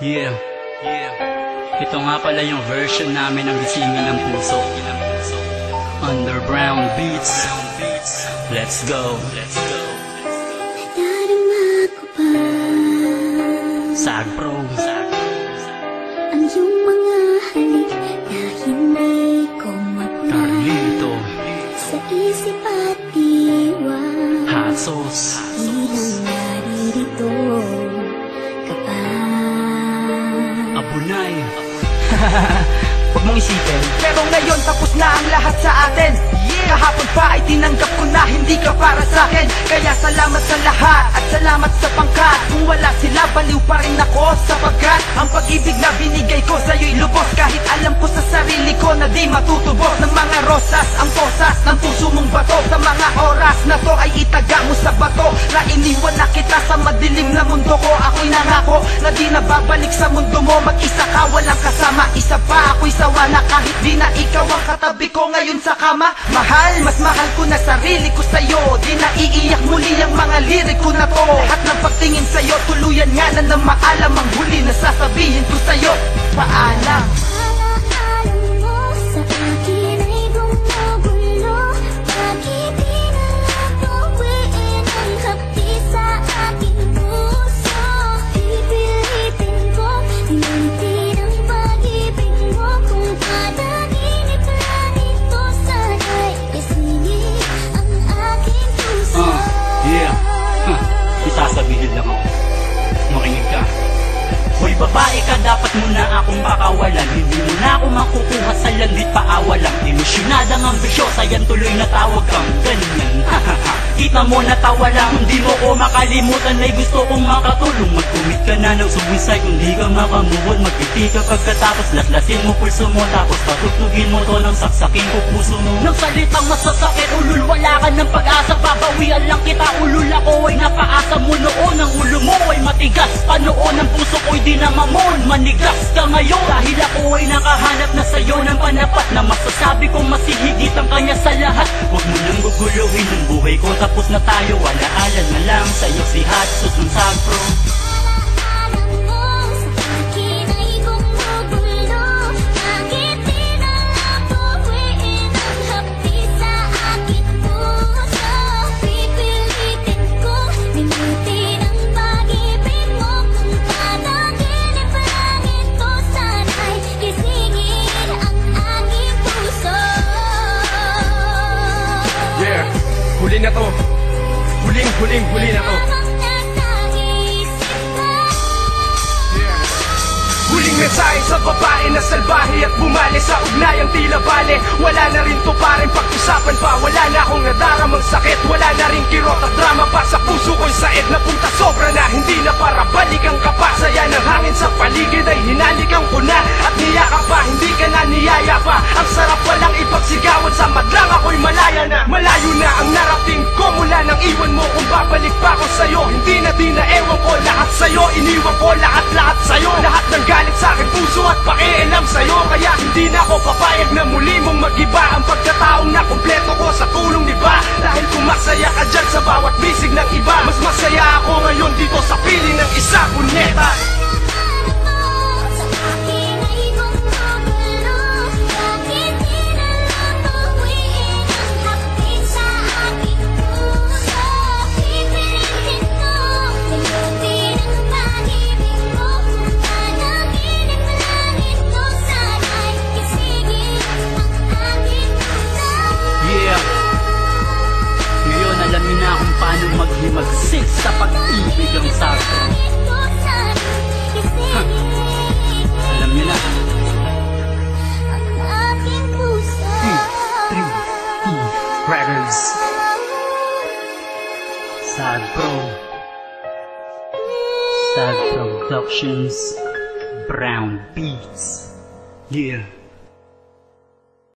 Yeah. Ito nga pala yung version namin ng Gisingin ng Puso. Under Brown Beats. Let's go. Nadarama ko pa Sag Pro. ang iyong mga halik na hindi ko mapuna Carlito. sa isip at iwan. Hot sauce. Ilang naririto ka pa. Abunay. Huwag mong isipin, pero ngayon tapos na ang lahat sa atin. Kahapon pa ay tinanggap ko na hindi ka para sa akin. Kaya salamat sa lahat at salamat sa pangkat. Kung wala sila, baliw pa rin ako. Sapagkat ang pag-ibig na binigay ko sa'yo'y lubos. Kahit alam ko sa sarili ko na di matutubos. Ng mga rosas, ang posas ng puso mong bato. Sa mga oras na to ay itaga mo sa bato. Na iniwan na kita sa madilim na mundo ko. Ako'y nangako na di na babalik sa mundo mo. Mag-isa ka, walang kasama. Isa pa ako'y sawa na kahit di na ikaw ang katabi ko ngayon sa kama. Mas mahal ko na sarili ko sa'yo. Di na iiyak muli ang mga liriko na to. Lahat ng pagtingin sa'yo, tuluyan nga na maalam. Ang huli na sasabihin ko sa'yo, paalam. Alaala mo sa akin ay gumugulo. Bakit di na lang tuwiin ang hapdi sa aking puso? Pipilitin kong hinintin ang pag-ibig mo. Kung panaginip lang ito, sana'y isingin ang aking puso. Yeah. Isasabihin lang ako. Makinig ka. Hoy babae ka, dapat mo na akong pakawalan. Hindi mo na ako makukuha sa landit paawalang. Ilusyonadang ambisyosa, yan tuloy na tawag kang ganyan. Kita mo natawa lang, hindi mo ko makalimutan. Ay gusto kong makatulong. Mag-commit ka na ng suicide kung di ka makamuhon. Magpiti ka pagkatapos laslasin mo pulso mo. Tapos patutugin mo to ng saksakin ko puso mo. Nang salitang masasakit, ulul wala ka ng pag-asa. Babawian lang kita, ulul ako ay napaasa mo noon. Ang ulo mo ay matigas, panoon ang puso ko'y di na mamon. Manigas ka ngayon dahil ako ay nakahanap na sa'yo ng panapat. Na masasabi kong masihigit ang kanya sa lahat. Huwag mo nang guguluhin ang buhay ko. Tapos na tayo, alaala na lang sa'yo si Hot Sauce ng Sag Pro. Alaala mo sa akin ay gumugulo. Bakit di na lang tuwiin ang hapdi sa aking puso? Pipilitin kong limutin ang pag-ibig mo. Kung panaginip lang ito, sana'y gisingin ang aking puso. Yeah, huli na to. Huli na to. Habang nasa-isip mo, Huling mensahe sa babae na salbahe at bumali sa ugnayang tila bale. Wala na rin to paring pag-usapan pa. Wala na akong nadaramang sakit. Wala na rin kirot at drama pa. Sa puso ko'y said na punta sobra na. Hindi na para balikan ka pa. Saya ng hangin sa paligid ay hinalikan ko na. At niyaka pa, hindi ka na niyaya pa. Ang sarap palang ipagsigawan sa madlang ako'y malaya na. Malayo na ang narating ko mula nang iwan mo. Kung babalik pa ako sa'yo, hindi na di na ewan ko. Lahat sa'yo, iniwan ko lahat sa'yo. Lahat ng galit sa aking puso at pakialam sa'yo. Kaya hindi na ako papayag na muli mong mag-iba. Ang pagkataong na kumpleto ko sa tulong iba. Dahil kung masaya ka dyan sa bawat bisig ng iba, mas masaya ako ngayon dito sa piling ng isa, puneta. sa akin ay gumugulo. Bakit di na lang tuwiin ang hapdi sa aking puso? Pipilitin kong limutin ang pag-ibig mo. Kung panaginip lang ito, sana'y gisingin ang aking puso. Yeah. Ngayon alam niyo na kung paano maghimagsik sa pag-ibig ang Sag Pro. Alam niyo na. Records. Sag Pro. Sag Productions. Brown Beats. Yeah.